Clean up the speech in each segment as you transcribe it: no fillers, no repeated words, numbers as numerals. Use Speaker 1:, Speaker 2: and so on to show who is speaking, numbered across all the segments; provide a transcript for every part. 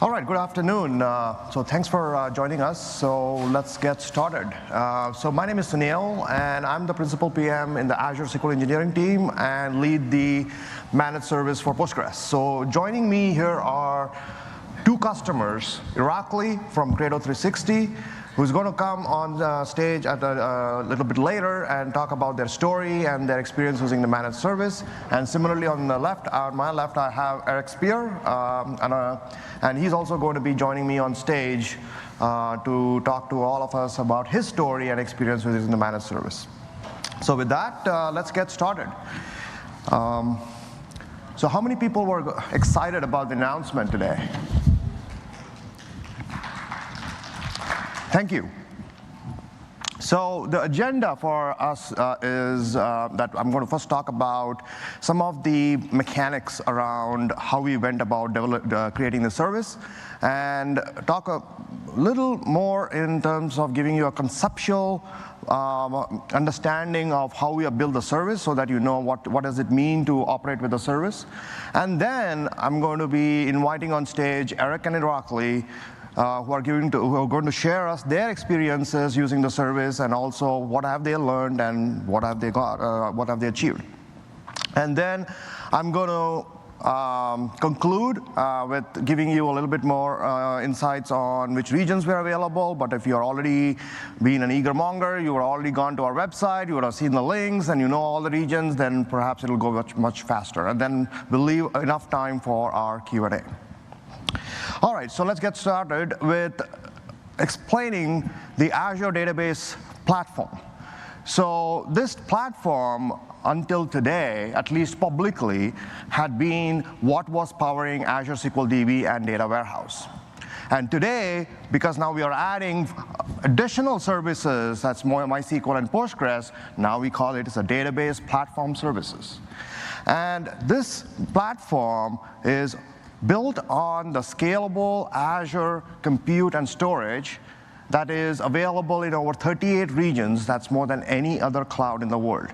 Speaker 1: All right, good afternoon. So thanks for joining us. So let's get started. So my name is Sunil, and I'm the principal PM in the Azure SQL engineering team and lead the managed service for Postgres. So joining me here are two customers, Irakli from Credo 360, who's going to come on stage at a little bit later and talk about their story and their experience using the managed service. And similarly, on my left, I have Eric Spear, and he's also going to be joining me on stage to talk to all of us about his story and experience with using the managed service. So with that, let's get started. So how many people were excited about the announcement today? Thank you. So the agenda for us is that I'm going to first talk about some of the mechanics around how we went about creating the service, and talk a little more in terms of giving you a conceptual understanding of how we have built the service so that you know what does it mean to operate with the service. And then I'm going to be inviting on stage Eric and Irakli, who are going to share us their experiences using the service, and also what have they learned and what have they achieved. And then I'm going to conclude with giving you a little bit more insights on which regions were available. But if you're already been an eager monger, you have already gone to our website, you would have seen the links, and you know all the regions, then perhaps it'll go much faster. And then we'll leave enough time for our Q&A. All right, so let's get started with explaining the Azure database platform. So this platform, until today, at least publicly, had been what was powering Azure SQL DB and Data Warehouse. And today, because now we are adding additional services, that's more MySQL and Postgres, now we call it as a database platform services. And this platform is built on the scalable Azure compute and storage that is available in over 38 regions. That's more than any other cloud in the world.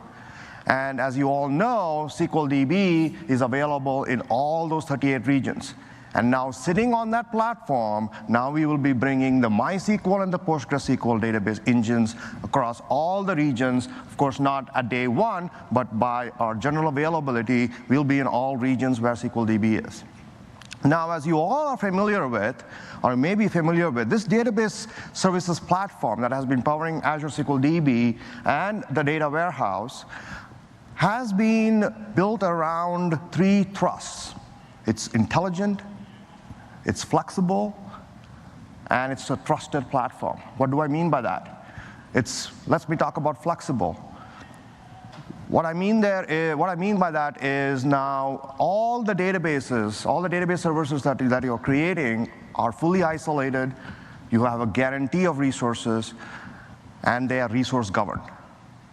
Speaker 1: And as you all know, SQL DB is available in all those 38 regions. And now sitting on that platform, now we will be bringing the MySQL and the PostgreSQL database engines across all the regions. Of course, not at day one, but by our general availability, we'll be in all regions where SQL DB is. Now, as you all are familiar with, or may be familiar with, this database services platform that has been powering Azure SQL DB and the data warehouse has been built around three thrusts. It's intelligent, it's flexible, and it's a trusted platform. What do I mean by that? Let me talk about flexible. What I mean by that is now all the database services that you're creating are fully isolated. You have a guarantee of resources, and they are resource governed.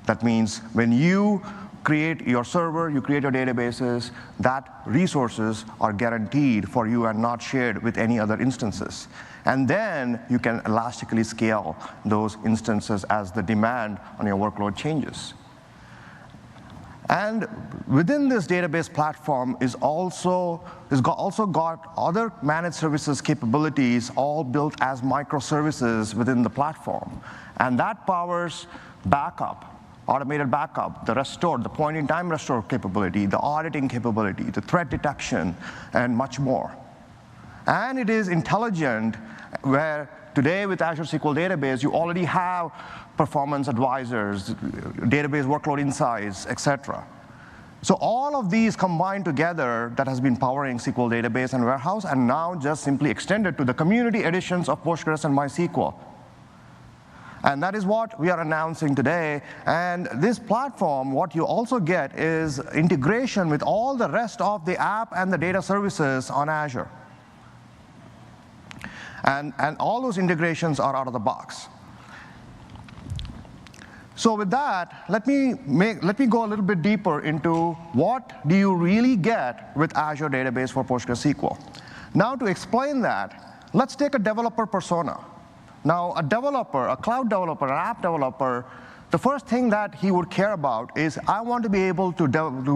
Speaker 1: That means when you create your server, you create your databases, that resources are guaranteed for you and not shared with any other instances. And then you can elastically scale those instances as the demand on your workload changes. And within this database platform is also got other managed services capabilities, all built as microservices within the platform. And that powers backup, automated backup, the restore, the point-in-time restore capability, the auditing capability, the threat detection, and much more. And it is intelligent, where today with Azure SQL Database, you already have performance advisors, database workload insights, etc. So all of these combined together that has been powering SQL Database and Warehouse, and now just simply extended to the community editions of Postgres and MySQL. And that is what we are announcing today. And this platform, what you also get is integration with all the rest of the app and the data services on Azure. And all those integrations are out of the box. So with that, let me go a little bit deeper into what do you really get with Azure Database for PostgreSQL. Now to explain that, let's take a developer persona. Now a developer, a cloud developer, an app developer, the first thing that he would care about is I want to be able to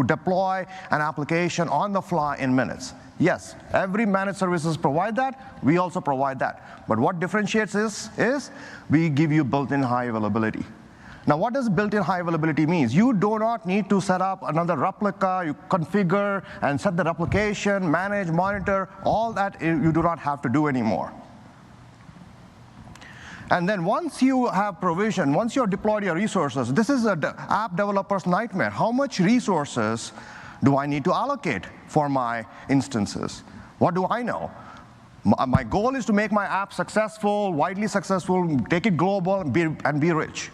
Speaker 1: deploy an application on the fly in minutes. Yes, every managed services provide that. We also provide that. But what differentiates is we give you built-in high availability. Now, what does built-in high availability mean? You do not need to set up another replica. You configure and set the replication, manage, monitor. All that you do not have to do anymore. And then once you have provision, once you've deployed your resources, this is an app developer's nightmare. How much resources do I need to allocate for my instances? What do I know? My goal is to make my app successful, widely successful, take it global, and be rich,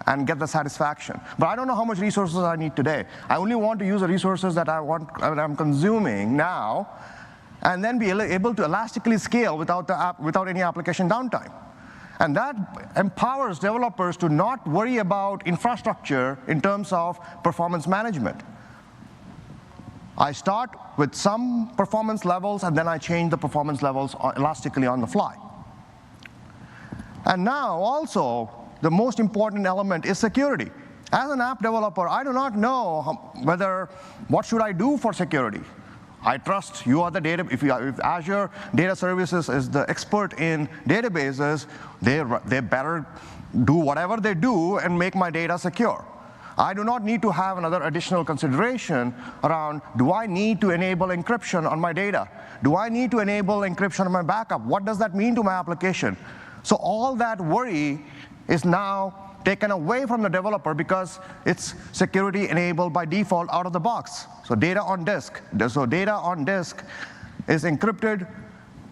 Speaker 1: and get the satisfaction. But I don't know how much resources I need today. I only want to use the resources that I'm consuming now, and then be able to elastically scale without any application downtime. And that empowers developers to not worry about infrastructure in terms of performance management. I start with some performance levels, and then I change the performance levels elastically on the fly. And now, also, the most important element is security. As an app developer, I do not know what should I do for security. I trust you are the data. If Azure Data Services is the expert in databases, they better do whatever they do and make my data secure. I do not need to have another additional consideration around, do I need to enable encryption on my data? Do I need to enable encryption on my backup? What does that mean to my application? So all that worry is now taken away from the developer because it's security enabled by default out of the box. So data on disk. So data on disk is encrypted.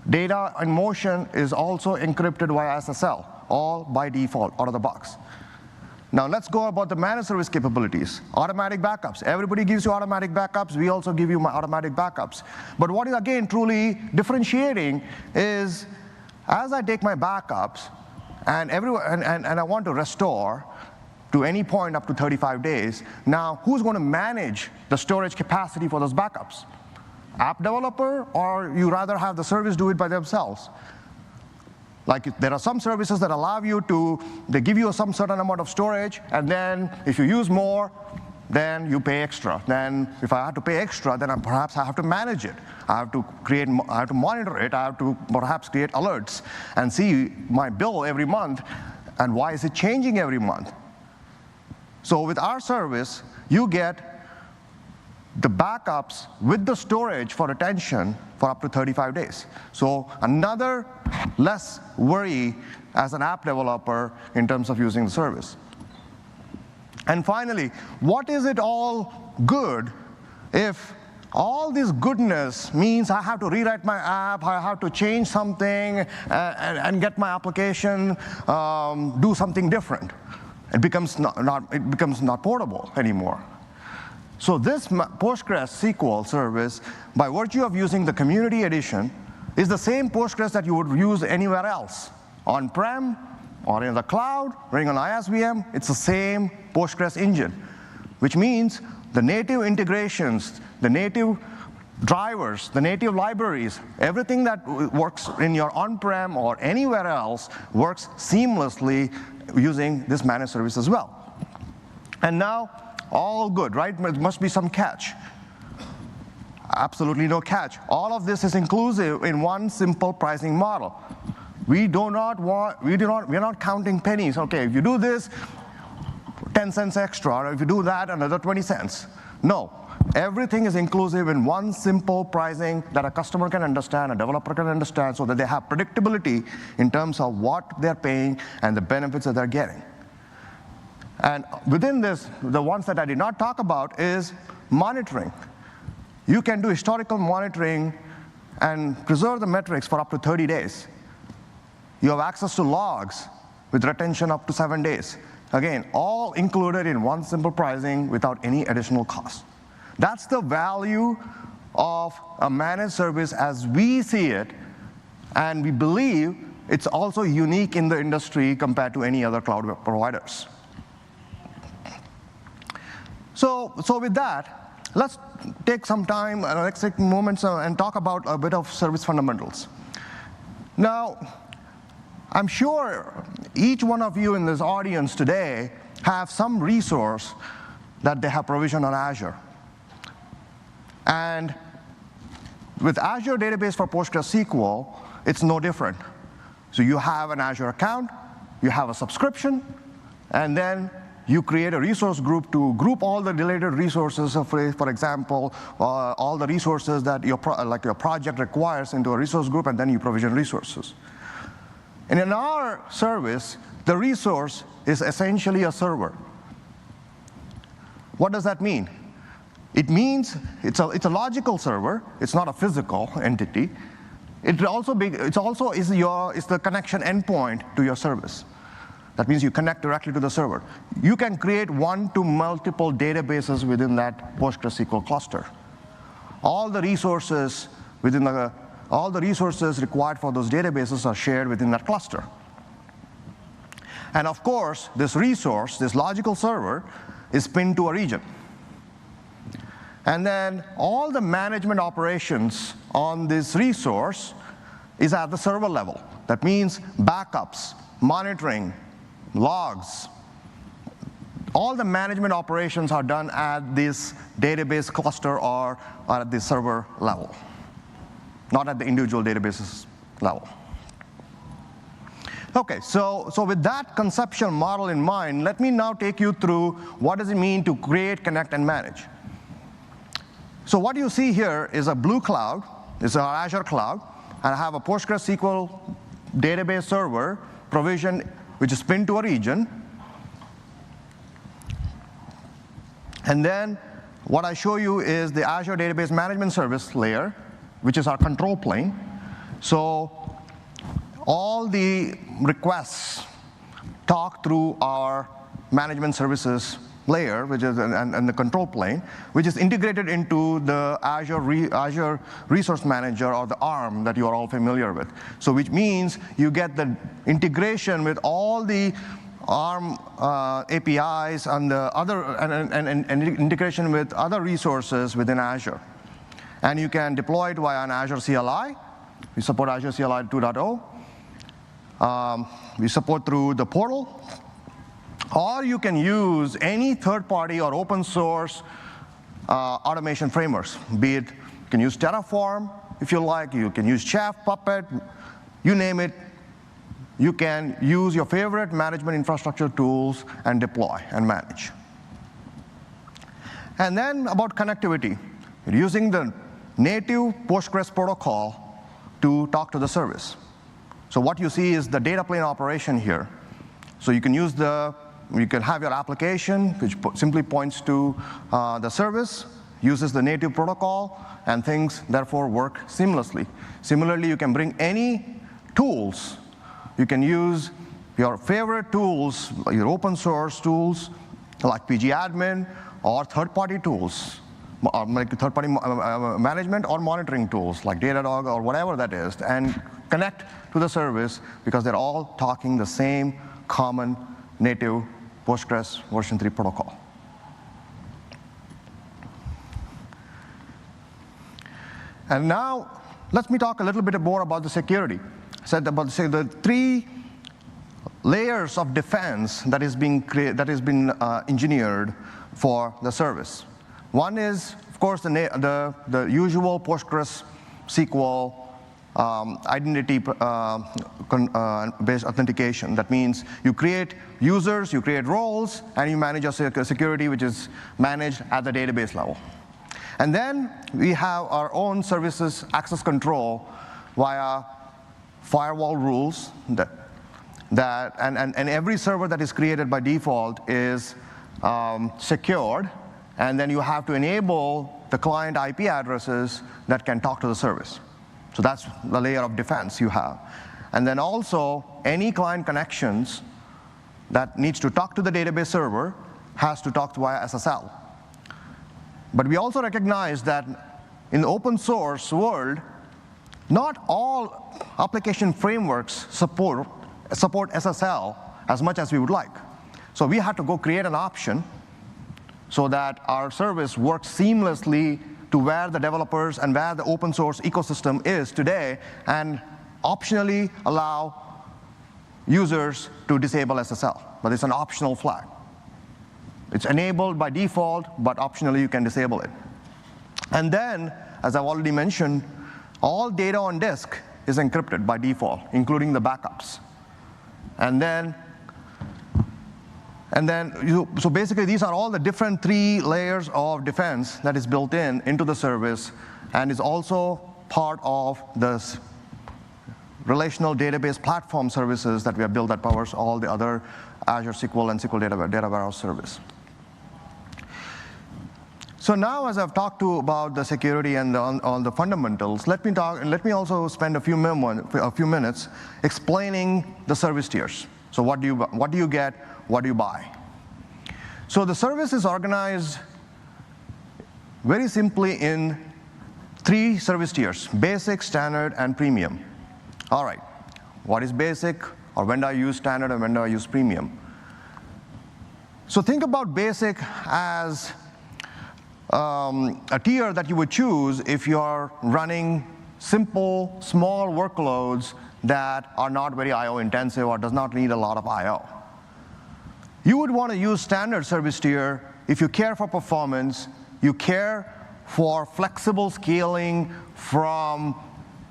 Speaker 1: Data in motion is also encrypted via SSL, all by default out of the box. Now let's go about the managed service capabilities. Automatic backups. Everybody gives you automatic backups. We also give you my automatic backups. But what is, again, truly differentiating is as I take my backups, and I want to restore to any point up to 35 days, now who's going to manage the storage capacity for those backups? App developer, or you rather have the service do it by themselves? Like there are some services that allow you to, they give you some certain amount of storage, and then if you use more, then you pay extra. Then if I have to pay extra, then perhaps I have to manage it. I have to monitor it. I have to perhaps create alerts and see my bill every month, and why is it changing every month? So with our service, you get the backups with the storage for retention for up to 35 days. So another less worry as an app developer in terms of using the service. And finally, what is it all good if all this goodness means I have to rewrite my app, I have to change something, and get my application do something different? It becomes not portable anymore. So this PostgreSQL service, by virtue of using the community edition, is the same Postgres that you would use anywhere else, on-prem or in the cloud, running on ISVM. It's the same Postgres engine, which means the native integrations, the native drivers, the native libraries, everything that works in your on-prem or anywhere else works seamlessly using this managed service as well. And now, all good, right? There must be some catch. Absolutely no catch. All of this is inclusive in one simple pricing model. We're not counting pennies. Okay, if you do this, 10 cents extra, or if you do that, another 20 cents. No, everything is inclusive in one simple pricing that a customer can understand, a developer can understand, so that they have predictability in terms of what they're paying and the benefits that they're getting. And within this, the ones that I did not talk about is monitoring. You can do historical monitoring and preserve the metrics for up to 30 days. You have access to logs with retention up to 7 days. Again, all included in one simple pricing without any additional cost. That's the value of a managed service as we see it, and we believe it's also unique in the industry compared to any other cloud providers. So with that, let's take some time, let's take moments and talk about a bit of service fundamentals. Now, I'm sure each one of you in this audience today have some resource that they have provisioned on Azure. And With Azure Database for PostgreSQL, it's no different. So you have an Azure account, you have a subscription, and then you create a resource group to group all the related resources, for example, all the resources that your project requires into a resource group, and then you provision resources. And in our service, the resource is essentially a server. What does that mean? It means it's a logical server. It's not a physical entity. It's also is the connection endpoint to your service. That means you connect directly to the server. You can create one to multiple databases within that PostgreSQL cluster. All the resources required for those databases are shared within that cluster. And of course, this resource, this logical server, is pinned to a region. And then all the management operations on this resource is at the server level. That means backups, monitoring, logs. All the management operations are done at this database cluster or at the server level, not at the individual databases level. Okay, so with that conceptual model in mind, let me now take you through what does it mean to create, connect, and manage. So what you see here is a blue cloud. It's our Azure cloud. And I have a PostgreSQL database server provision, which is pinned to a region. And then what I show you is the Azure Database Management Service layer, which is our control plane. So all the requests talk through our management services layer, which is and the control plane, which is integrated into the Azure Resource Manager, or the ARM that you are all familiar with. So which means you get the integration with all the ARM APIs and the other and integration with other resources within Azure. And you can deploy it via an Azure CLI. We support Azure CLI 2.0. We support through the portal. Or you can use any third-party or open-source automation frameworks. Be it, you can use Terraform if you like. You can use Chef, Puppet, you name it. You can use your favorite management infrastructure tools and deploy and manage. And then about connectivity. You're using the native Postgres protocol to talk to the service. So what you see is the data plane operation here. So you can use you can have your application, which simply points to the service, uses the native protocol, and things therefore work seamlessly. Similarly, you can bring any tools. You can use your favorite tools, your open source tools, like pgadmin, or third-party tools, like third-party management or monitoring tools, like Datadog or whatever that is, and connect to the service because they're all talking the same common native Postgres version 3 protocol. And now, let me talk a little bit more about the security. I said about the 3 layers of defense that has been engineered for the service. One is, of course, the usual PostgreSQL identity-based authentication. That means you create users, you create roles, and you manage your security, which is managed at the database level. And then we have our own services access control via firewall rules and every server that is created by default is secured, and then you have to enable the client IP addresses that can talk to the service. So that's the layer of defense you have. And then also, any client connections that needs to talk to the database server has to talk via SSL. But we also recognize that in the open source world, not all application frameworks support SSL as much as we would like. So we had to go create an option so that our service works seamlessly to where the developers and where the open source ecosystem is today, and optionally allow users to disable SSL. But it's an optional flag. It's enabled by default, but optionally you can disable it. And then, as I've already mentioned, All data on disk is encrypted by default, including the backups. So basically, these are all the different 3 layers of defense that is built into the service, and is also part of this relational database platform services that we have built that powers all the other Azure SQL and SQL Data Warehouse service. So now, as I've talked about the security and all the fundamentals, let me also spend a few minutes explaining the service tiers. So what do you get? What do you buy? So the service is organized very simply in 3 service tiers: basic, standard, and premium. All right, what is basic? Or when do I use standard and when do I use premium? So think about basic as a tier that you would choose if you are running simple, small workloads that are not very I/O intensive or does not need a lot of I/O. You would want to use standard service tier if you care for performance, you care for flexible scaling from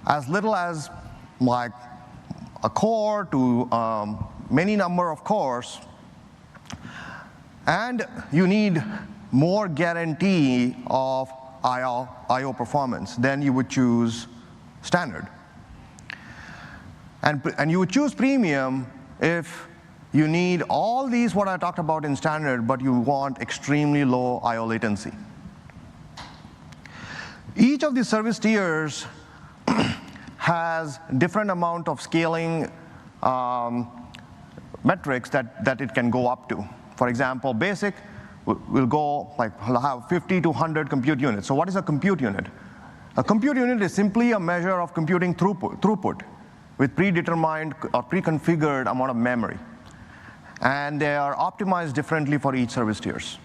Speaker 1: as little as like a core to many number of cores, and you need more guarantee of I/O performance, then you would choose standard. And you would choose premium if you need all these what I talked about in standard, but you want extremely low I/O latency. Each of these service tiers has different amount of scaling metrics that it can go up to. For example, basic will go will have 50 to 100 compute units. So what is a compute unit? A compute unit is simply a measure of computing throughput with predetermined or pre-configured amount of memory. And they are optimized differently for each service tiers.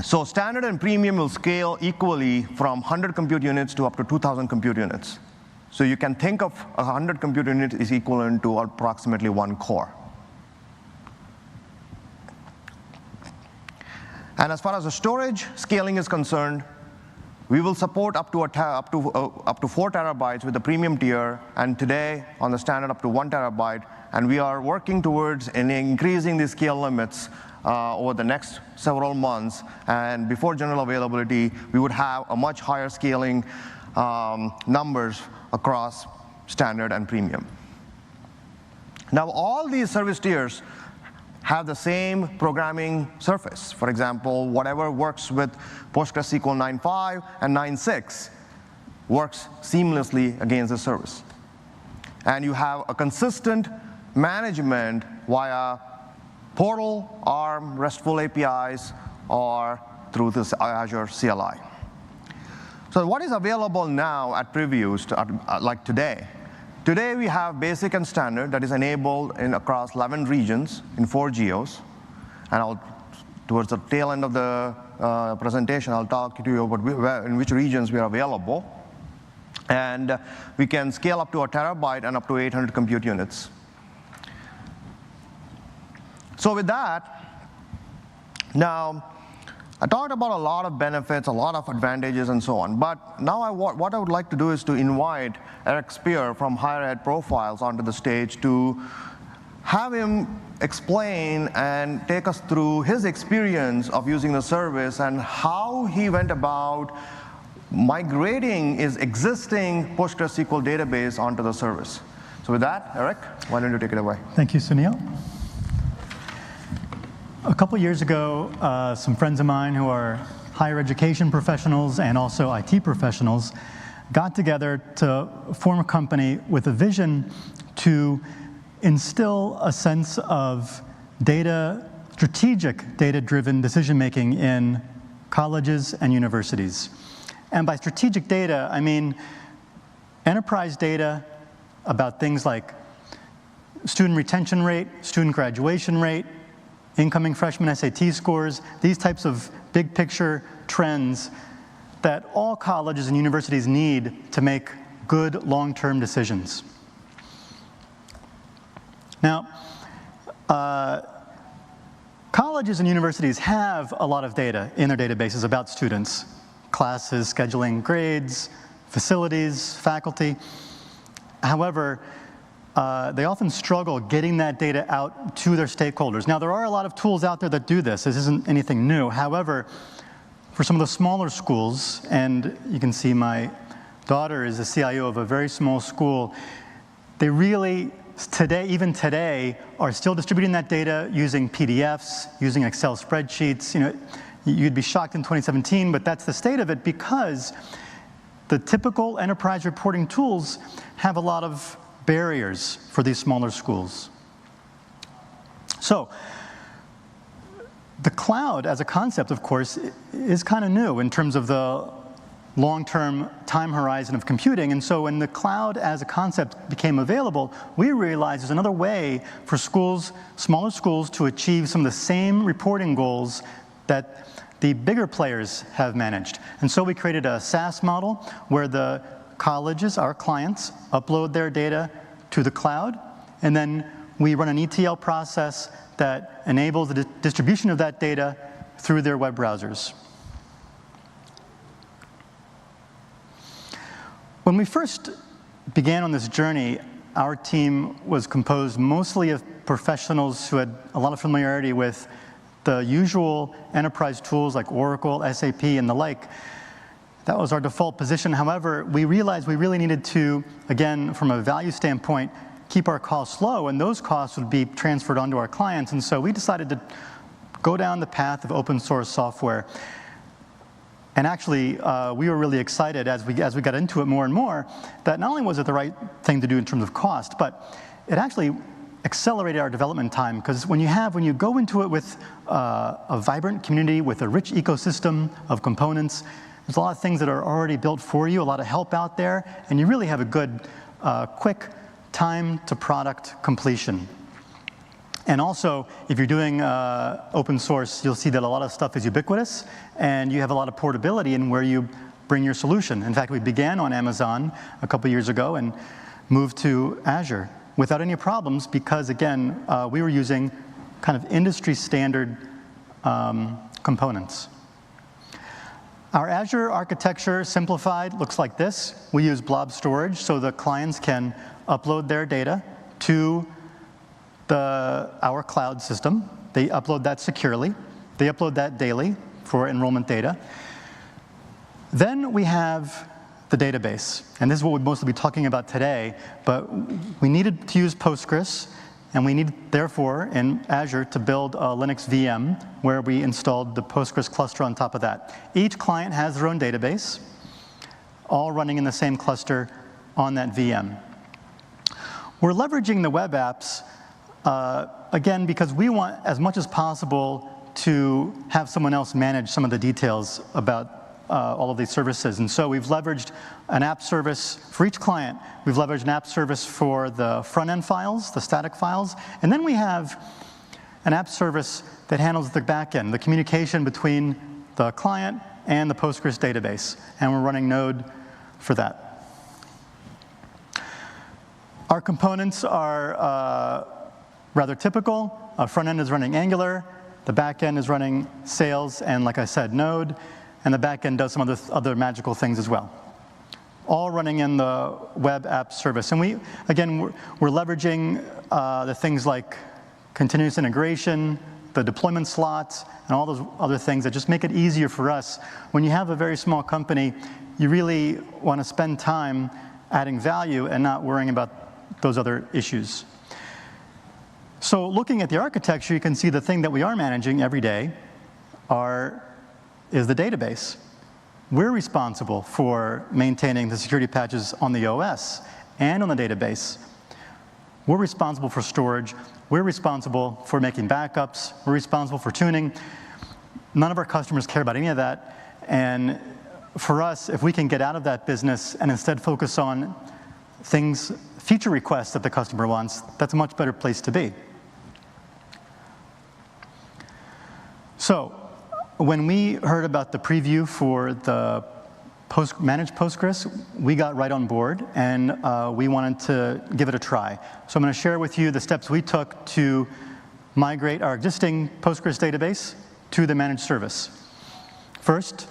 Speaker 1: So standard and premium will scale equally from 100 compute units to up to 2,000 compute units. So you can think of 100 compute units is equivalent to approximately 1 core. And as far as the storage scaling is concerned, we will support up to 4 terabytes with the premium tier, and today on the standard up to 1 terabyte. And we are working towards increasing the scale limits over the next several months. And before general availability, we would have a much higher scaling numbers across standard and premium. Now, all these service tiers have the same programming surface. For example, whatever works with PostgreSQL 9.5 and 9.6 works seamlessly against the service. And you have a consistent management via portal, ARM, RESTful APIs, or through this Azure CLI. So what is available now at previews, like today? Today we have basic and standard that is enabled across 11 regions in 4 geos. And towards the tail end of the presentation, I'll talk to you about in which regions we are available. And we can scale up to 1 terabyte and up to 800 compute units. So with that, now, I talked about a lot of benefits, a lot of advantages, and so on. But now what I would like to do is to invite Eric Spear from Higher Ed Profiles onto the stage to have him explain and take us through his experience of using the service and how he went about migrating his existing PostgreSQL database onto the service. So with that, Eric, why don't you take it away?
Speaker 2: Thank you, Sunil. A couple years ago, some friends of mine who are higher education professionals and also IT professionals got together to form a company with a vision to instill a sense of strategic data-driven decision-making in colleges and universities. And by strategic data, I mean enterprise data about things like student retention rate, student graduation rate, incoming freshman SAT scores, these types of big picture trends that all colleges and universities need to make good long-term decisions. Now, colleges and universities have a lot of data in their databases about students, classes, scheduling grades, facilities, faculty. However, they often struggle getting that data out to their stakeholders. Now, there are a lot of tools out there that do this. This isn't anything new. However, for some of the smaller schools, and you can see my daughter is the CIO of a very small school, they really, even today, are still distributing that data using PDFs, using Excel spreadsheets. You'd be shocked in 2017, but that's the state of it because the typical enterprise reporting tools have a lot of barriers for these smaller schools. So, the cloud as a concept, of course, is kind of new in terms of the long-term time horizon of computing. And so when the cloud as a concept became available, we realized there's another way for schools, smaller schools, to achieve some of the same reporting goals that the bigger players have managed. And so we created a SaaS model where the colleges, our clients, upload their data to the cloud, and then we run an ETL process that enables the distribution of that data through their web browsers. When we first began on this journey, our team was composed mostly of professionals who had a lot of familiarity with the usual enterprise tools like Oracle, SAP, and the like. That was our default position. However, we realized we really needed to, again, from a value standpoint, keep our costs low, and those costs would be transferred onto our clients. And so we decided to go down the path of open source software. And actually, we were really excited as we got into it more and more that not only was it the right thing to do in terms of cost, but it actually accelerated our development time, because when you go into it with a vibrant community, with a rich ecosystem of components, there's a lot of things that are already built for you, a lot of help out there, and you really have a good, quick time to product completion. And also, if you're doing open source, you'll see that a lot of stuff is ubiquitous, and you have a lot of portability in where you bring your solution. In fact, we began on Amazon a couple years ago and moved to Azure without any problems because, again, we were using kind of industry standard components. Our Azure architecture, simplified, looks like this. We use blob storage so the clients can upload their data to our cloud system. They upload that securely. They upload that daily for enrollment data. Then we have the database. And this is what we'll mostly be talking about today, but we needed to use Postgres, and we needed, therefore, in Azure to build a Linux VM where we installed the Postgres cluster on top of that. Each client has their own database, all running in the same cluster on that VM. We're leveraging the web apps, again, because we want, as much as possible, to have someone else manage some of the details about all of these services. And so we've leveraged an app service for each client. We've leveraged an app service for the front-end files, the static files. And then we have an app service that handles the back-end, the communication between the client and the Postgres database. And we're running Node for that. Our components are rather typical. Our front-end is running Angular. The back-end is running Sales and, like I said, Node. And the back-end does some other magical things as well. All running in the web app service. And we're leveraging the things like continuous integration, the deployment slots, and all those other things that just make it easier for us. When you have a very small company, you really want to spend time adding value and not worrying about those other issues. So looking at the architecture, you can see the thing that we are managing every day is the database. We're responsible for maintaining the security patches on the OS and on the database. We're responsible for storage. We're responsible for making backups. We're responsible for tuning. None of our customers care about any of that. And for us, if we can get out of that business and instead focus on things, feature requests that the customer wants, that's a much better place to be. So, when we heard about the preview for the managed Postgres, we got right on board, and we wanted to give it a try. So I'm going to share with you the steps we took to migrate our existing Postgres database to the managed service. First,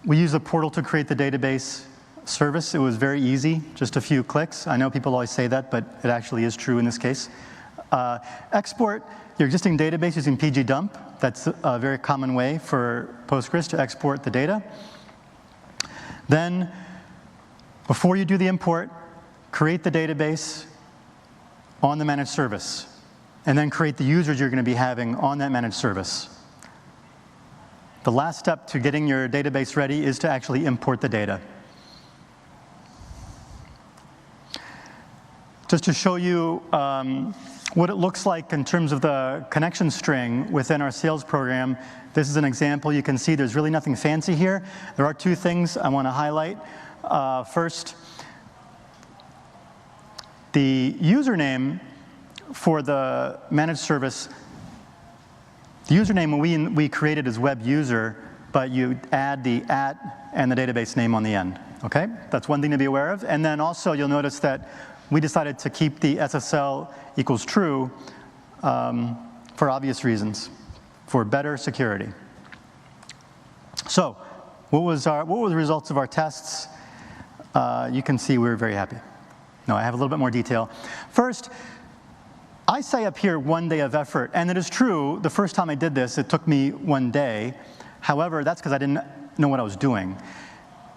Speaker 2: We use a portal to create the database service. It was very easy, just a few clicks. I know people always say that, but it actually is true in this case. Export your existing database using pgdump. That's a very common way for Postgres to export the data. Then, before you do the import, create the database on the managed service, and then create the users you're going to be having on that managed service. The last step to getting your database ready is to actually import the data. Just to show you what it looks like in terms of the connection string within our sales program, this is an example. You can see there's really nothing fancy here. There are two things I want to highlight. First, the username for the managed service, the username we created is web user, but you add the @ and the database name on the end, okay? That's one thing to be aware of. And then also you'll notice that we decided to keep the SSL equals true for obvious reasons, for better security. So, what were the results of our tests? You can see we were very happy. No, I have a little bit more detail. First, I say up here 1 day of effort, and it is true, the first time I did this, it took me 1 day. However, that's because I didn't know what I was doing.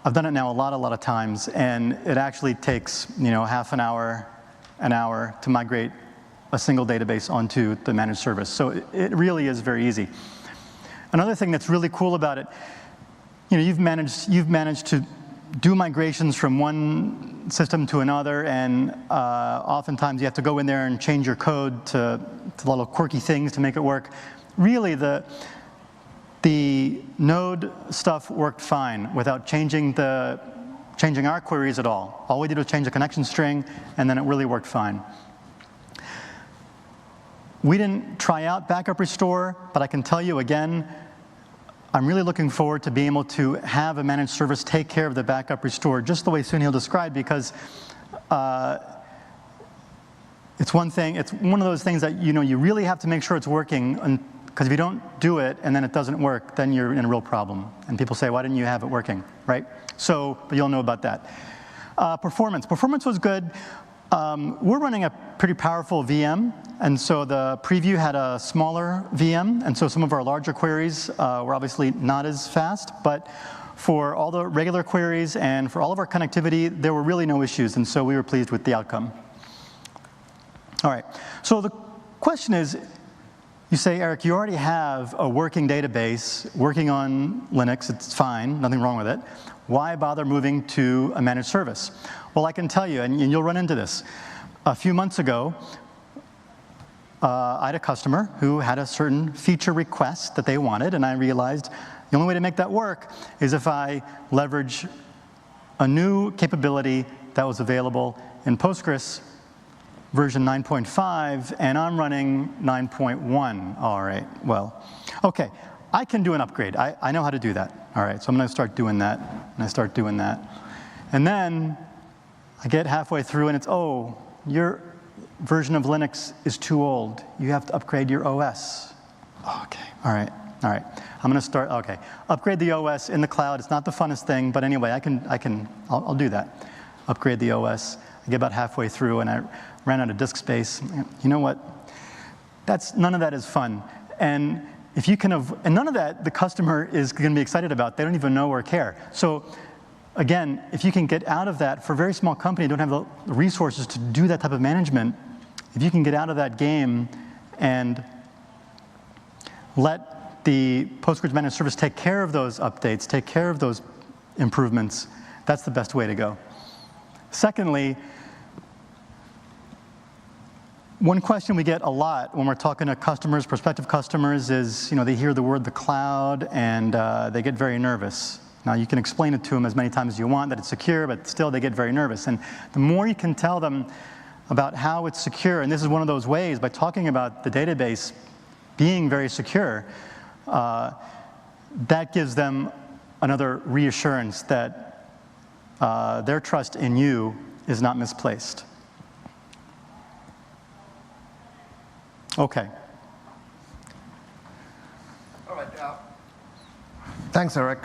Speaker 2: I've done it now a lot of times, and it actually takes, half an hour to migrate a single database onto the managed service. So it really is very easy. Another thing that's really cool about it, you've managed to do migrations from one system to another, and oftentimes you have to go in there and change your code to little quirky things to make it work. Really, the node stuff worked fine without changing our queries at all. All we did was change the connection string, and then it really worked fine. We didn't try out backup restore, but I can tell you again, I'm really looking forward to being able to have a managed service take care of the backup restore just the way Sunil described, because it's one of those things that you really have to make sure it's working, because if you don't do it and then it doesn't work, then you're in a real problem. And people say, why didn't you have it working, right? So, but you'll know about that. Performance was good. We're running a pretty powerful VM, and so the preview had a smaller VM, and so some of our larger queries were obviously not as fast, but for all the regular queries and for all of our connectivity, there were really no issues, and so we were pleased with the outcome. All right, so the question is, you say, Eric, you already have a working database working on Linux, it's fine, nothing wrong with it. Why bother moving to a managed service? Well, I can tell you, and you'll run into this. A few months ago, I had a customer who had a certain feature request that they wanted, and I realized the only way to make that work is if I leverage a new capability that was available in Postgres version 9.5, and I'm running 9.1. All right, well, okay, I can do an upgrade. I know how to do that. All right, so I'm going to start doing that, and I start doing that. And then I get halfway through, and it's, oh, your version of Linux is too old. You have to upgrade your OS. Okay, all right. I'm going to start, okay. Upgrade the OS in the cloud. It's not the funnest thing, but anyway, I'll do that. Upgrade the OS. I get about halfway through, and I ran out of disk space. You know what? None of that is fun. And if you can and none of that the customer is going to be excited about. They don't even know or care. So again, if you can get out of that, for a very small company, don't have the resources to do that type of management, if you can get out of that game and let the Postgres managed service take care of those updates, take care of those improvements, that's the best way to go. Secondly, one question we get a lot when we're talking to customers, prospective customers, is they hear the word the cloud and they get very nervous. Now, you can explain it to them as many times as you want that it's secure, but still they get very nervous. And the more you can tell them about how it's secure, and this is one of those ways, by talking about the database being very secure, that gives them another reassurance that their trust in you is not misplaced. Okay.
Speaker 1: All right. Thanks, Eric.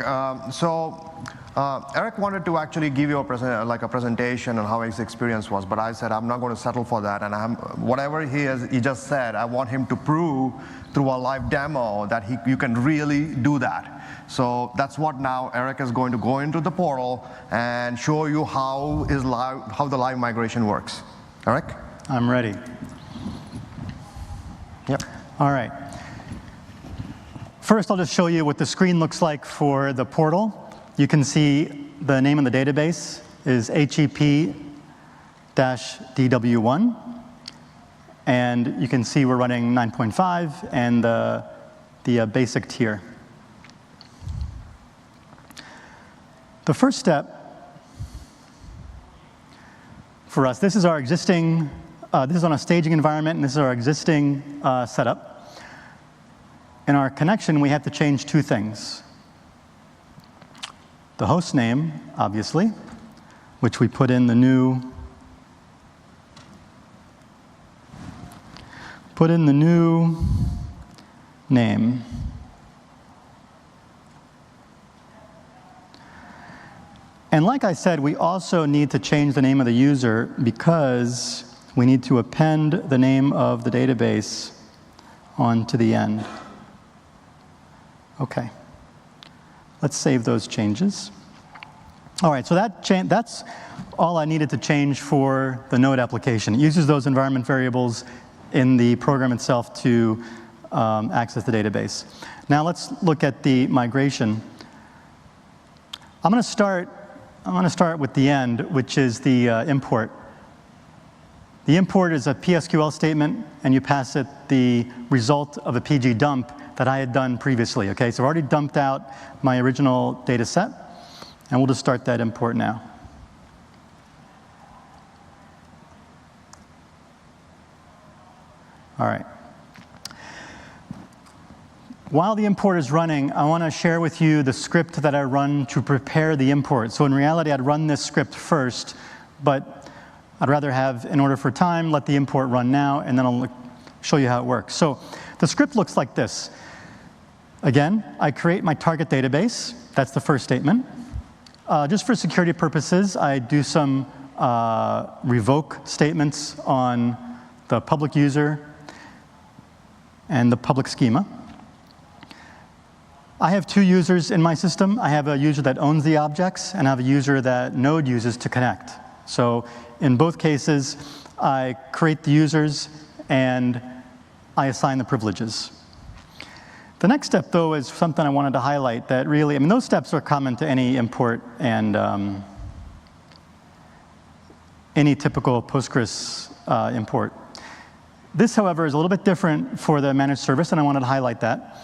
Speaker 1: So Eric wanted to actually give you a presentation on how his experience was, but I said I'm not going to settle for that, and whatever he just said, I want him to prove through a live demo that you can really do that. So that's what now Eric is going to go into the portal and show you how the live migration works. Eric?
Speaker 2: I'm ready.
Speaker 1: Yep.
Speaker 2: All right. First, I'll just show you what the screen looks like for the portal. You can see the name of the database is HEP-DW1. And you can see we're running 9.5 and the basic tier. The first step for us, this is our existing, this is on a staging environment, and this is our existing setup. In our connection, we have to change two things. The host name, obviously, which we put in the new name. And like I said, we also need to change the name of the user because we need to append the name of the database onto the end. Okay. Let's save those changes. All right, so that's all I needed to change for the Node application. It uses those environment variables in the program itself to access the database. Now let's look at the migration. I'm going to start with the end, which is the import. The import is a PSQL statement, and you pass it the result of a PG dump that I had done previously. Okay, so I've already dumped out my original data set, and we'll just start that import now. All right. While the import is running, I want to share with you the script that I run to prepare the import. So in reality, I'd run this script first, but I'd rather have, in order for time, let the import run now, and then I'll show you how it works. So the script looks like this. Again, I create my target database. That's the first statement. Just for security purposes, I do some revoke statements on the public user and the public schema. I have two users in my system. I have a user that owns the objects, and I have a user that Node uses to connect. So in both cases, I create the users, and I assign the privileges. The next step, though, is something I wanted to highlight that really, I mean, those steps are common to any import and any typical Postgres import. This, however, is a little bit different for the managed service, and I wanted to highlight that.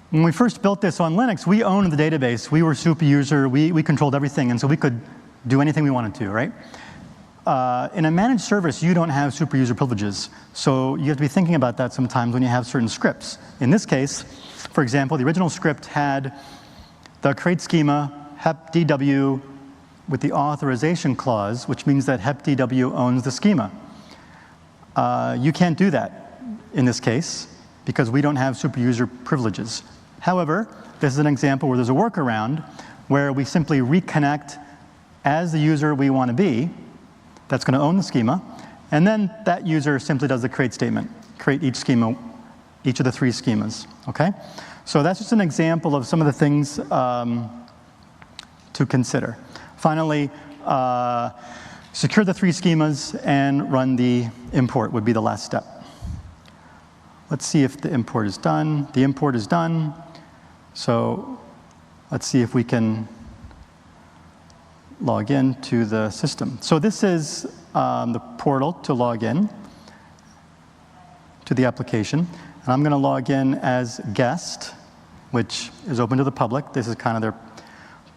Speaker 2: When we first built this on Linux, we owned the database. We were super user. We controlled everything, and so we could do anything we wanted to, right? In a managed service, you don't have super user privileges. So you have to be thinking about that sometimes when you have certain scripts. In this case, for example, the original script had the create schema, hep-dw, with the authorization clause, which means that hep-dw owns the schema. You can't do that in this case because we don't have super user privileges. However, this is an example where there's a workaround where we simply reconnect as the user we want to be that's going to own the schema, and then that user simply does the create statement, create each schema, each of the three schemas, okay? So that's just an example of some of the things to consider. Finally, secure the three schemas and run the import would be the last step. Let's see if the import is done. The import is done. So let's see if we can log in to the system. So this is the portal to log in to the application. And I'm going to log in as guest, which is open to the public. This is kind of their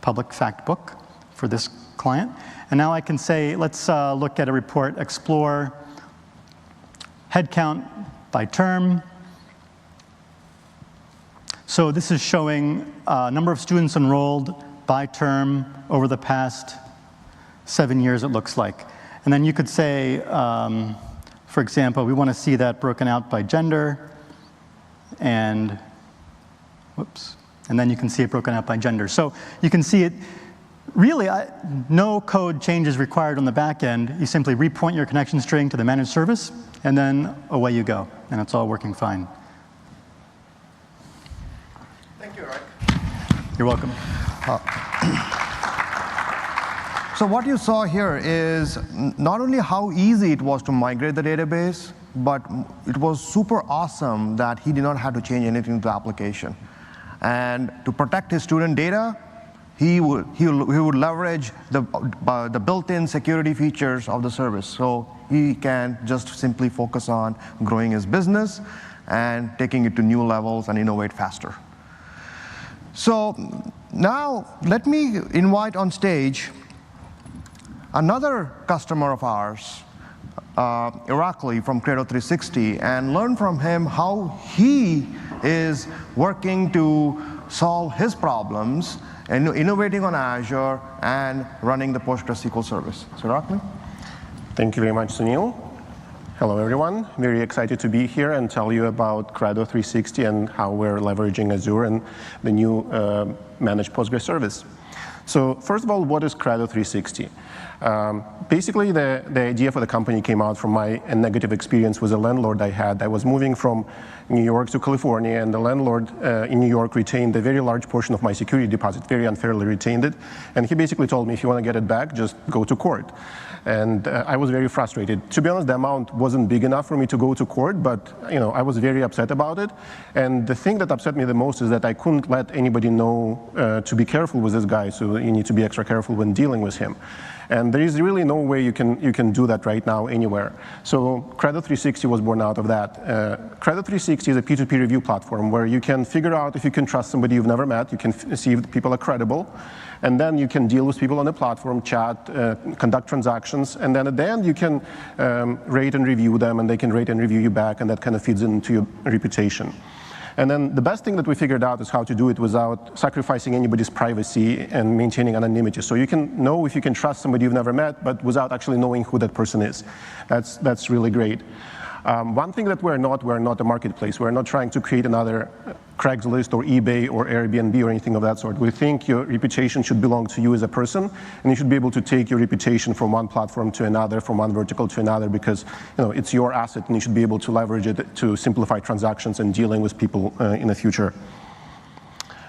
Speaker 2: public fact book for this client. And now I can say, let's look at a report, explore headcount by term. So this is showing number of students enrolled by term over the past 7 years, it looks like. And then you could say, for example, we want to see that broken out by gender and, whoops, And then you can see it broken out by gender. So you can see it, really, no code changes required on the back end. You simply repoint your connection string to the managed service, and then away you go. And it's all working fine.
Speaker 1: Thank you, Eric.
Speaker 2: You're welcome.
Speaker 1: So what you saw here is not only how easy it was to migrate the database, but it was super awesome that he did not have to change anything to the application. And to protect his student data, he would leverage the built-in security features of the service. So he can just simply focus on growing his business and taking it to new levels and innovate faster. So now let me invite on stage another customer of ours, Irakli from Credo360, and learn from him how he is working to solve his problems and innovating on Azure and running the PostgreSQL service. So Irakli?
Speaker 3: Thank you very much, Sunil. Hello, everyone. Very excited to be here and tell you about Credo360 and how we're leveraging Azure and the new managed Postgres service. So first of all, what is Credo360? Basically, the idea for the company came out from my negative experience with a landlord I had. I was moving from New York to California, and the landlord in New York retained a very large portion of my security deposit, very unfairly retained it. And he basically told me, if you want to get it back, just go to court. And I was very frustrated. To be honest, the amount wasn't big enough for me to go to court, but I was very upset about it. And the thing that upset me the most is that I couldn't let anybody know to be careful with this guy, so you need to be extra careful when dealing with him. And there is really no way you can do that right now anywhere. So Credo360 was born out of that. Credo360 is a P2P review platform where you can figure out if you can trust somebody you've never met, you can see if people are credible, and then you can deal with people on the platform, chat, conduct transactions, and then at the end you can rate and review them, and they can rate and review you back, and that kind of feeds into your reputation. And then the best thing that we figured out is how to do it without sacrificing anybody's privacy and maintaining anonymity. So you can know if you can trust somebody you've never met, but without actually knowing who that person is. That's really great. One thing that we're not a marketplace. We're not trying to create another Craigslist or eBay or Airbnb or anything of that sort. We think your reputation should belong to you as a person, and you should be able to take your reputation from one platform to another, from one vertical to another, because it's your asset, and you should be able to leverage it to simplify transactions and dealing with people in the future.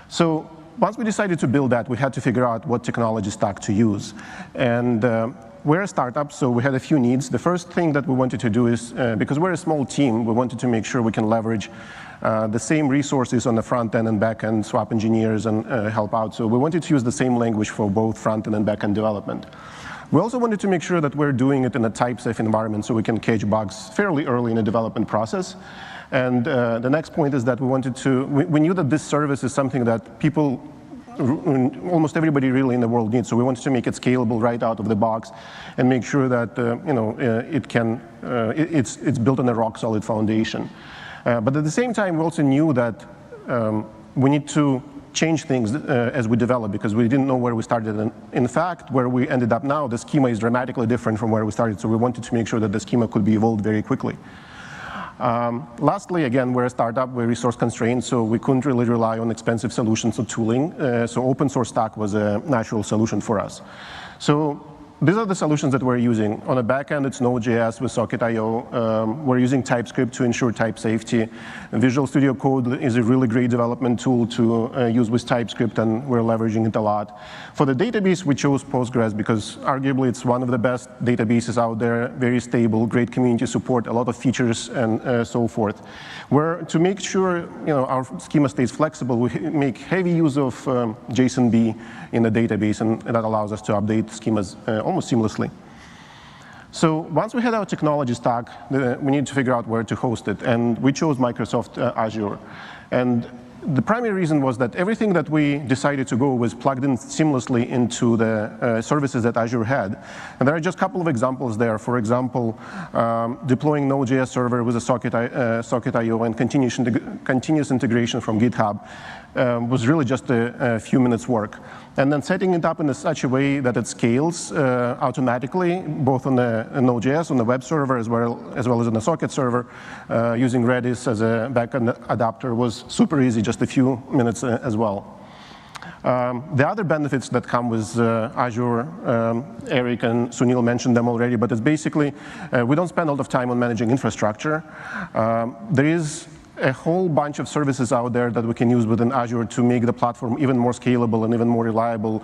Speaker 3: So once we decided to build that, we had to figure out what technology stack to use. And we're a startup, so we had a few needs. The first thing that we wanted to do is, because we're a small team, we wanted to make sure we can leverage the same resources on the front end and back end, swap engineers and help out. So we wanted to use the same language for both front end and back end development. We also wanted to make sure that we're doing it in a type-safe environment so we can catch bugs fairly early in the development process. And the next point is that we knew that this service is something that people, almost everybody really in the world needs. So we wanted to make it scalable right out of the box and make sure that it's built on a rock-solid foundation. But at the same time, we also knew that we need to change things as we develop, because we didn't know where we started. And in fact, where we ended up now, the schema is dramatically different from where we started. So we wanted to make sure that the schema could be evolved very quickly. Lastly, again, we're a startup, we're resource constrained, so we couldn't really rely on expensive solutions or tooling. So open source stack was a natural solution for us. So these are the solutions that we're using. On the back end, it's Node.js with Socket.io. We're using TypeScript to ensure type safety. Visual Studio Code is a really great development tool to use with TypeScript, and we're leveraging it a lot. For the database, we chose Postgres because arguably it's one of the best databases out there, very stable, great community support, a lot of features, and so forth. To make sure our schema stays flexible, we make heavy use of JSONB in the database, and that allows us to update schemas almost seamlessly. So once we had our technology stack, we needed to figure out where to host it, and we chose Microsoft Azure. And the primary reason was that everything that we decided to go was plugged in seamlessly into the services that Azure had. And there are just a couple of examples there. For example, deploying Node.js server with a Socket.io and continuous integration from GitHub. was really just a few minutes work. And then setting it up in such a way that it scales automatically, both on the Node.js, on the web server, as well as on the socket server, using Redis as a backend adapter was super easy, just a few minutes as well. The other benefits that come with Azure, Eric and Sunil mentioned them already, but it's basically, we don't spend a lot of time on managing infrastructure. There is a whole bunch of services out there that we can use within Azure to make the platform even more scalable and even more reliable,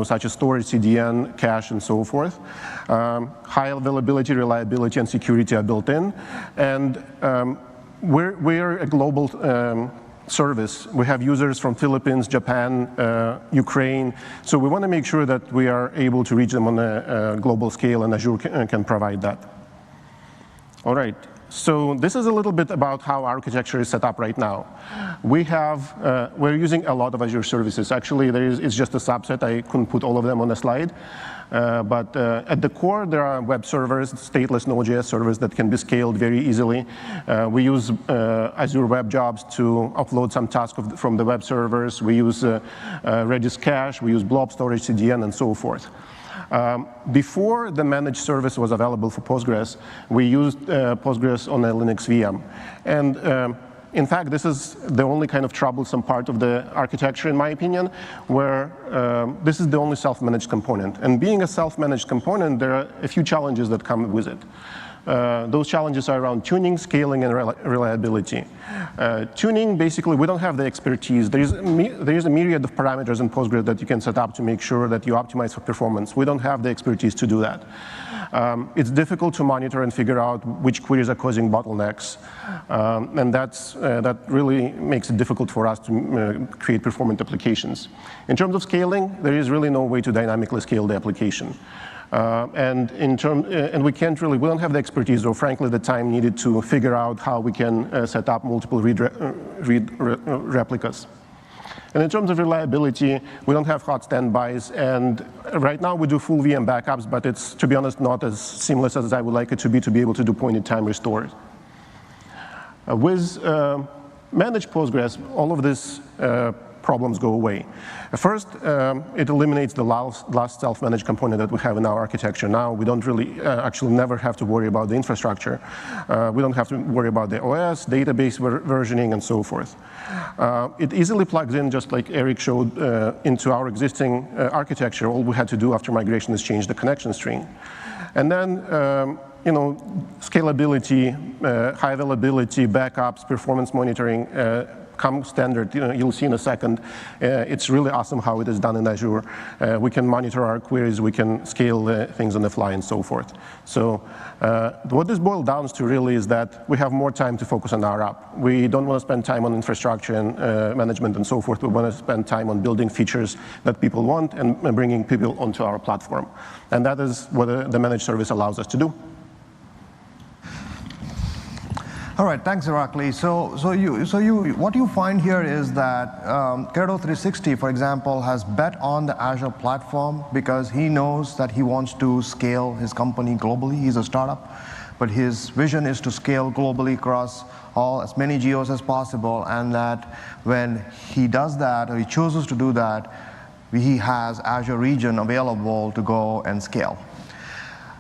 Speaker 3: such as storage, CDN, cache, and so forth. High availability, reliability, and security are built in. And we're a global service. We have users from Philippines, Japan, Ukraine. So we want to make sure that we are able to reach them on a global scale, and Azure can provide that. All right. So this is a little bit about how our architecture is set up right now. We're using a lot of Azure services. Actually, it's just a subset. I couldn't put all of them on the slide. But at the core, there are web servers, stateless Node.js servers that can be scaled very easily. We use Azure Web Jobs to upload some tasks from the web servers. We use Redis cache. We use blob storage, CDN, and so forth. Before the managed service was available for Postgres, we used Postgres on a Linux VM. And in fact, this is the only kind of troublesome part of the architecture, in my opinion, where this is the only self-managed component. And being a self-managed component, there are a few challenges that come with it. Those challenges are around tuning, scaling, and reliability. Tuning, basically, we don't have the expertise. There is a myriad of parameters in Postgres that you can set up to make sure that you optimize for performance. We don't have the expertise to do that. It's difficult to monitor and figure out which queries are causing bottlenecks. And that really makes it difficult for us to create performant applications. In terms of scaling, there is really no way to dynamically scale the application. And we don't have the expertise or frankly the time needed to figure out how we can set up multiple read replicas. And in terms of reliability, we don't have hot standbys, and right now we do full VM backups, but it's, to be honest, not as seamless as I would like it to be able to do point-in-time restores. With managed Postgres, all of this problems go away. First, it eliminates the last self-managed component that we have in our architecture. Now we don't really actually never have to worry about the infrastructure. We don't have to worry about the OS, database versioning, and so forth. It easily plugs in, just like Eric showed, into our existing architecture. All we had to do after migration is change the connection string. And then scalability, high availability, backups, performance monitoring, come standard. You'll see in a second. It's really awesome how it is done in Azure. We can monitor our queries. We can scale things on the fly and so forth. So what this boils down to really is that we have more time to focus on our app. We don't want to spend time on infrastructure and management and so forth. We want to spend time on building features that people want and bringing people onto our platform. And that is what the managed service allows us to do.
Speaker 1: All right, thanks, Irakli. What you find here is that Credo360, for example, has bet on the Azure platform because he knows that he wants to scale his company globally. He's a startup, but his vision is to scale globally across as many geos as possible, and that when he does that, or he chooses to do that, he has Azure region available to go and scale.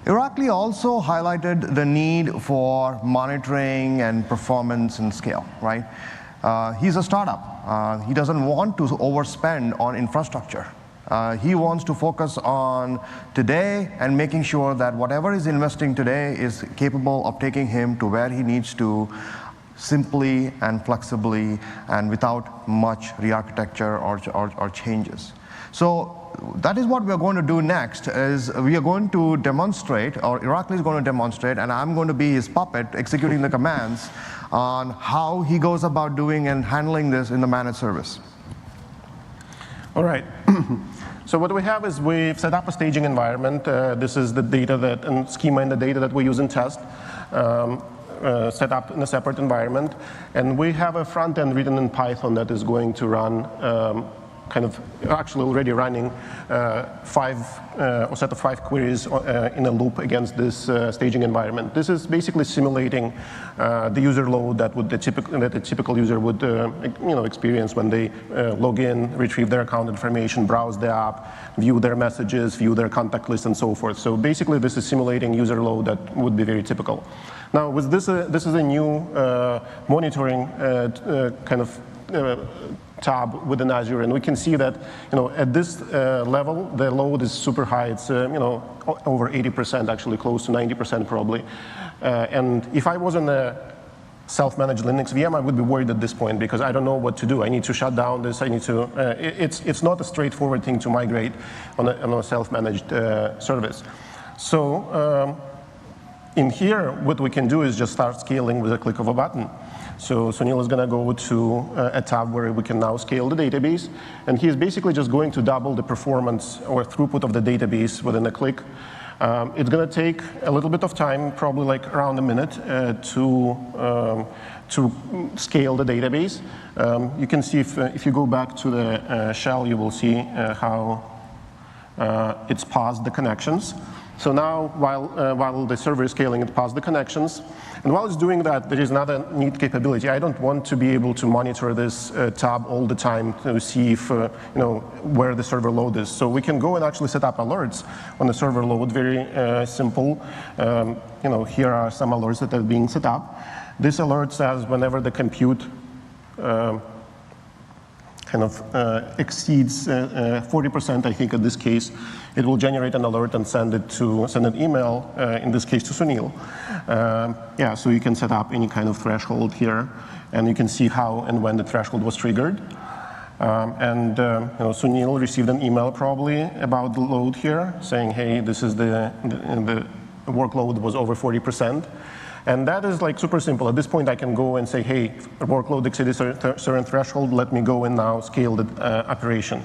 Speaker 1: Irakli also highlighted the need for monitoring and performance and scale, right? He's a startup. He doesn't want to overspend on infrastructure. He wants to focus on today and making sure that whatever he's investing today is capable of taking him to where he needs to simply and flexibly and without much re-architecture or changes. So that is what we're going to do next, is we are going to demonstrate, or Irakli is going to demonstrate, and I'm going to be his puppet executing the commands on how he goes about doing and handling this in the managed service.
Speaker 3: All right. So what we have is we've set up a staging environment. This is the data and schema in the data that we use in test. Set up in a separate environment. And we have a front end written in Python that is going to run kind of actually already running a set of 5 queries in a loop against this staging environment. This is basically simulating the user load that a typical user would experience when they log in, retrieve their account information, browse the app, view their messages, view their contact list, and so forth. So basically, this is simulating user load that would be very typical. Now, with this is a new monitoring kind of tab within Azure, and we can see that at this level the load is super high. It's over 80%, actually close to 90% probably. And if I was in a self-managed Linux VM, I would be worried at this point because I don't know what to do. I need to shut down this. I need to. It's not a straightforward thing to migrate on a self-managed service. So in here, what we can do is just start scaling with a click of a button. So Sunil is going to go to a tab where we can now scale the database. And he's basically just going to double the performance or throughput of the database within a click. It's going to take a little bit of time, probably like around a minute, to scale the database. You can see if you go back to the shell, you will see how it's paused the connections. So now, while the server is scaling, it paused the connections. And while it's doing that, there is another neat capability. I don't want to be able to monitor this tab all the time to see if, where the server load is. So we can go and actually set up alerts on the server load. Very simple. Here are some alerts that are being set up. This alert says whenever the compute exceeds 40%, I think in this case, it will generate an alert and send an email, in this case to Sunil. So you can set up any kind of threshold here, and you can see how and when the threshold was triggered. Sunil received an email probably about the load here, saying, hey, this is the workload was over 40%. And that is like super simple. At this point, I can go and say, hey, workload exceeded a certain threshold. Let me go and now scale the operation.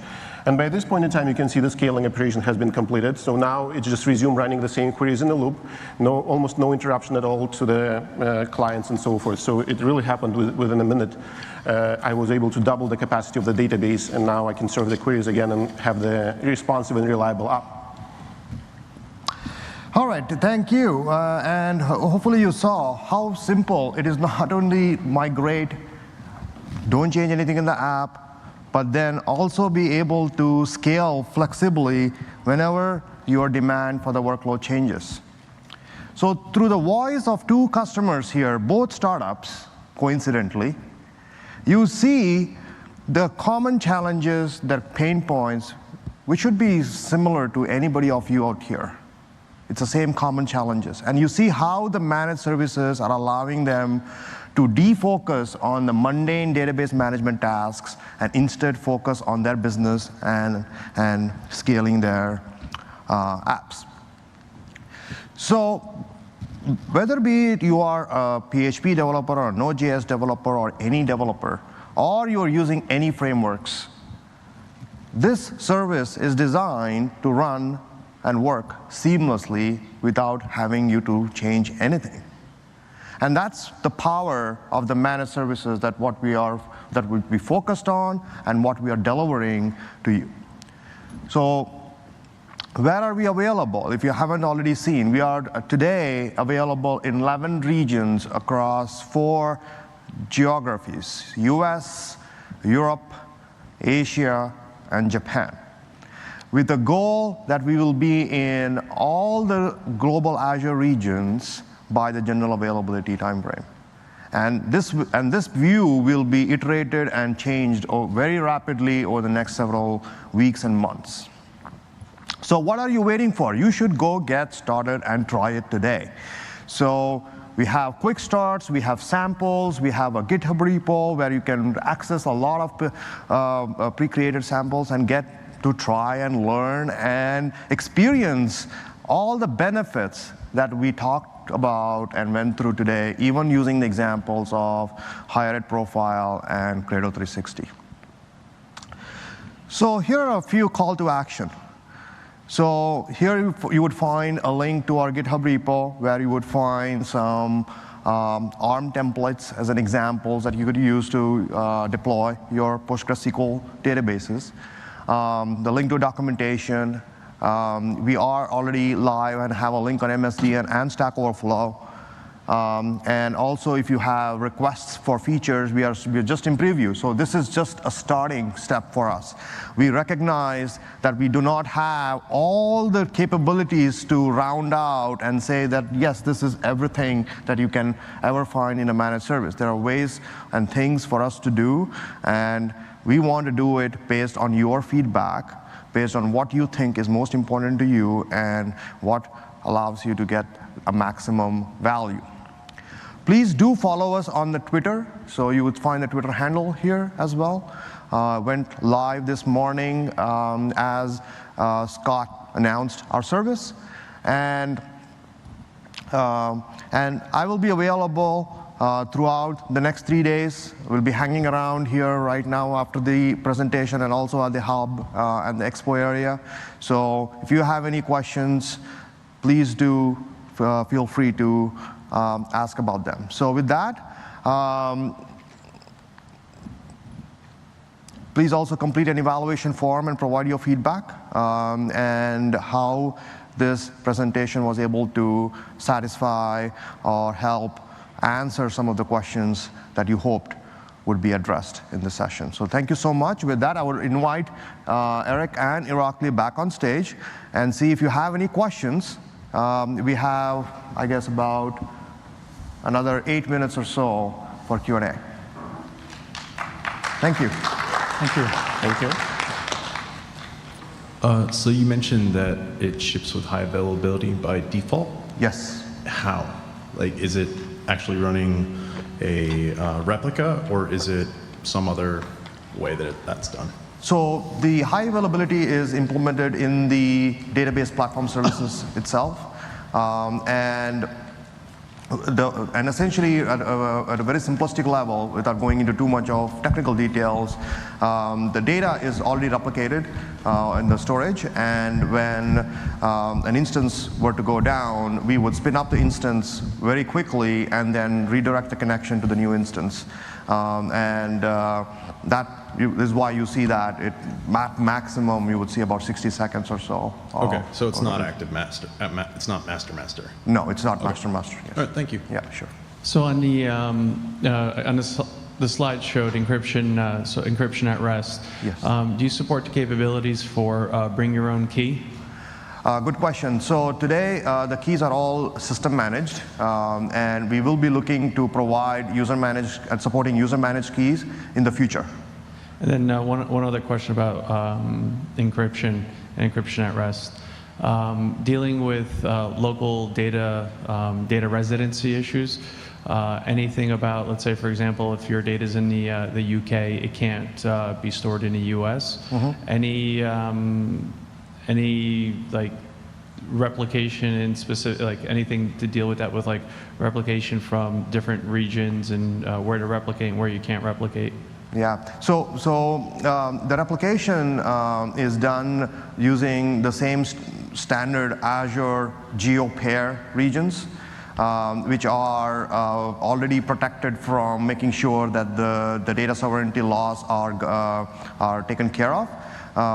Speaker 3: And by this point in time, you can see the scaling operation has been completed. So now it just resumed running the same queries in a loop. Almost no interruption at all to the clients and so forth. So it really happened within a minute. I was able to double the capacity of the database, and now I can serve the queries again and have the responsive and reliable app.
Speaker 1: All right, thank you. And hopefully you saw how simple it is not only migrate, don't change anything in the app, but then also be able to scale flexibly whenever your demand for the workload changes. So through the voice of 2 customers here, both startups, coincidentally, you see the common challenges, their pain points, which should be similar to anybody of you out here. It's the same common challenges. And you see how the managed services are allowing them to defocus on the mundane database management tasks and instead focus on their business and scaling their apps. So whether be it you are a PHP developer or a Node.js developer or any developer, or you're using any frameworks, this service is designed to run and work seamlessly without having you to change anything. And that's the power of the managed services that we focused on and what we are delivering to you. So where are we available? If you haven't already seen, we are today available in 11 regions across 4 geographies: US, Europe, Asia, and Japan, with the goal that we will be in all the global Azure regions by the general availability timeframe. And this view will be iterated and changed very rapidly over the next several weeks and months. So what are you waiting for? You should go get started and try it today. So we have quick starts, we have samples, we have a GitHub repo where you can access a lot of pre-created samples and get to try and learn and experience all the benefits that we talked about and went through today, even using the examples of Higher Ed Profile and Credo 360. So here are a few call to action. So here you would find a link to our GitHub repo where you would find some ARM templates as an example that you could use to deploy your PostgreSQL databases. The link to documentation. We are already live and have a link on MSDN and Stack Overflow. And also, if you have requests for features, we're just in preview. So this is just a starting step for us. We recognize that we do not have all the capabilities to round out and say that, yes, this is everything that you can ever find in a managed service. There are ways and things for us to do, and we want to do it based on your feedback, based on what you think is most important to you and what allows you to get a maximum value. Please do follow us on the Twitter. So you would find the Twitter handle here as well. Went live this morning as Scott announced our service. And I will be available throughout the next 3 days. We'll be hanging around here right now after the presentation and also at the hub and the expo area. So if you have any questions, please do feel free to ask about them. So with that, please also complete an evaluation form and provide your feedback and how this presentation was able to satisfy or help answer some of the questions that you hoped would be addressed in the session. So thank you so much. With that, I will invite Eric and Irakli back on stage and see if you have any questions. We have, I guess, about another 8 minutes or so for Q&A. Thank you.
Speaker 2: Thank you.
Speaker 3: Thank you.
Speaker 4: So you mentioned that it ships with high availability by default?
Speaker 1: Yes.
Speaker 4: How? Like, is it actually running a replica, or is it some other way that that's done?
Speaker 1: So the high availability is implemented in the database platform services itself. And essentially, at a very simplistic level, without going into too much of technical details, the data is already replicated in the storage. And when an instance were to go down, we would spin up the instance very quickly and then redirect the connection to the new instance. That is why you see that maximum you would see about 60 seconds or so.
Speaker 4: Okay, so it's not active master. It's not master.
Speaker 1: No, it's not master. Yes.
Speaker 4: All right, thank you.
Speaker 1: Yeah, sure.
Speaker 5: So on the slide showed encryption, so encryption at rest.
Speaker 1: Yes.
Speaker 5: Do you support the capabilities for bring your own key?
Speaker 1: Good question. So today, the keys are all system managed, and we will be looking to provide user managed and supporting user managed keys in the future.
Speaker 5: And then one other question about encryption and encryption at rest. Dealing with local data residency issues. Anything about, let's say, for example, if your data is in the UK, it can't be stored in the US. Mm-hmm. Any like replication in specific, like anything to deal with that, with like replication from different regions and where to replicate and where you can't replicate?
Speaker 1: Yeah, so the replication is done using the same standard Azure geo-pair regions, which are already protected from making sure that the data sovereignty laws are taken care of.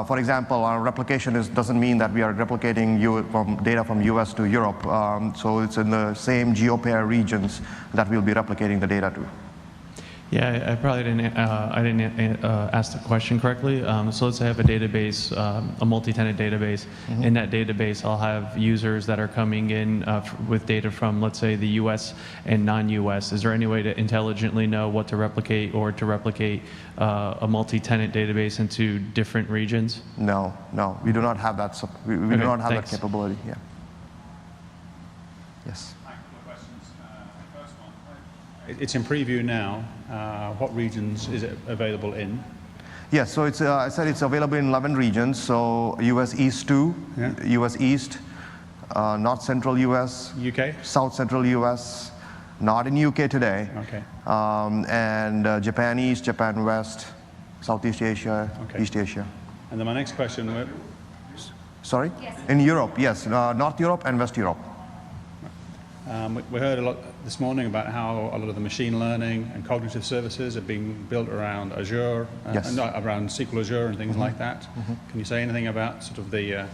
Speaker 1: For example, our replication doesn't mean that we are replicating data from US to Europe. So it's in the same geo-pair regions that we'll be replicating the data to.
Speaker 5: Yeah, I probably didn't ask the question correctly. So let's say I have a database, a multi-tenant database. Mm-hmm. In that database, I'll have users that are coming in with data from, let's say, the US and non-US. Is there any way to intelligently know what to replicate or to replicate a multi-tenant database into different regions? No, we do not have that. We do not have that capability. Yeah. Yes.
Speaker 6: It's in preview now. What regions is it available in?
Speaker 1: Yes, so it's, I said it's available in 11 regions. So US East 2, yeah. US East, North Central US,
Speaker 6: UK,
Speaker 1: South Central US, not in UK today.
Speaker 6: Okay.
Speaker 1: And Japan East, Japan West, Southeast Asia, okay. East Asia.
Speaker 6: And then my next question.
Speaker 1: Sorry? Yes. In Europe, yes, North Europe and West Europe.
Speaker 6: We heard a lot this morning about how a lot of the machine learning and cognitive services are being built around Azure,
Speaker 1: Yes.
Speaker 6: and around SQL Azure and things like that. Can you say anything about sort of the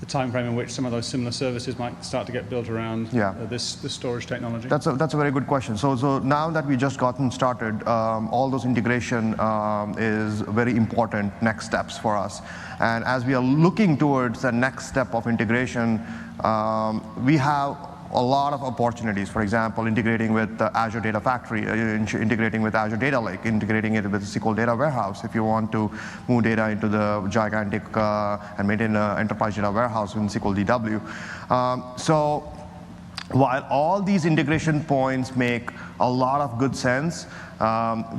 Speaker 6: time frame in which some of those similar services might start to get built around this storage technology?
Speaker 1: That's a very good question. So now that we just gotten started, all those integration is very important next steps for us. And as we are looking towards the next step of integration, we have a lot of opportunities. For example, integrating with Azure Data Factory, integrating with Azure Data Lake, integrating it with SQL Data Warehouse if you want to move data into the gigantic and maintain an enterprise data warehouse in SQL DW. So while all these integration points make a lot of good sense,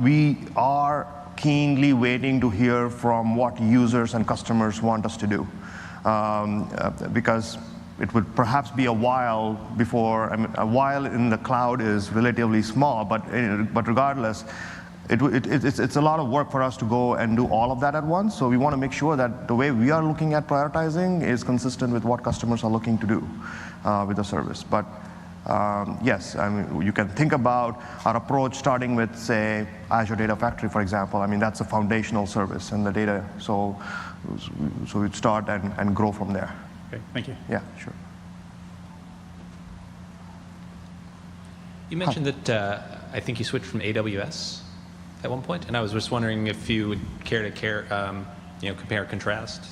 Speaker 1: we are keenly waiting to hear from what users and customers want us to do. Because it would perhaps be a while before, a while in the cloud is relatively small, but regardless, it's a lot of work for us to go and do all of that at once. So we want to make sure that the way we are looking at prioritizing is consistent with what customers are looking to do with the service. But yes, I mean, you can think about our approach starting with, say, Azure Data Factory, for example. I mean, that's a foundational service in the data. So we'd start and grow from there.
Speaker 6: Okay, thank you.
Speaker 1: Yeah, sure.
Speaker 7: You mentioned that I think you switched from AWS at one point, and I was just wondering if you would care to compare and contrast.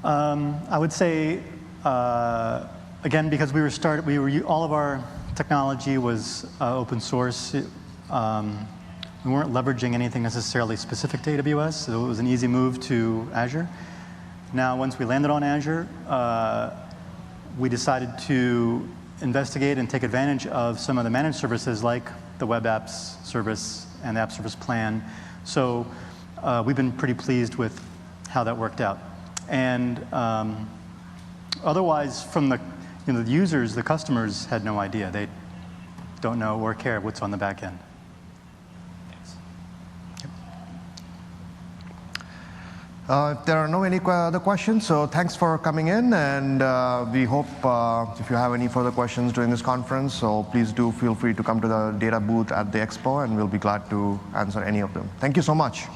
Speaker 2: I would say, again, because all of our technology was open source. We weren't leveraging anything necessarily specific to AWS, so it was an easy move to Azure. Now, once we landed on Azure, we decided to investigate and take advantage of some of the managed services like the web apps service and the app service plan. So we've been pretty pleased with how that worked out. And otherwise, from the users, the customers had no idea. They don't know or care what's on the back end.
Speaker 1: If there are no any other questions, so thanks for coming in, and we hope if you have any further questions during this conference, so please do feel free to come to the data booth at the expo, and we'll be glad to answer any of them. Thank you so much.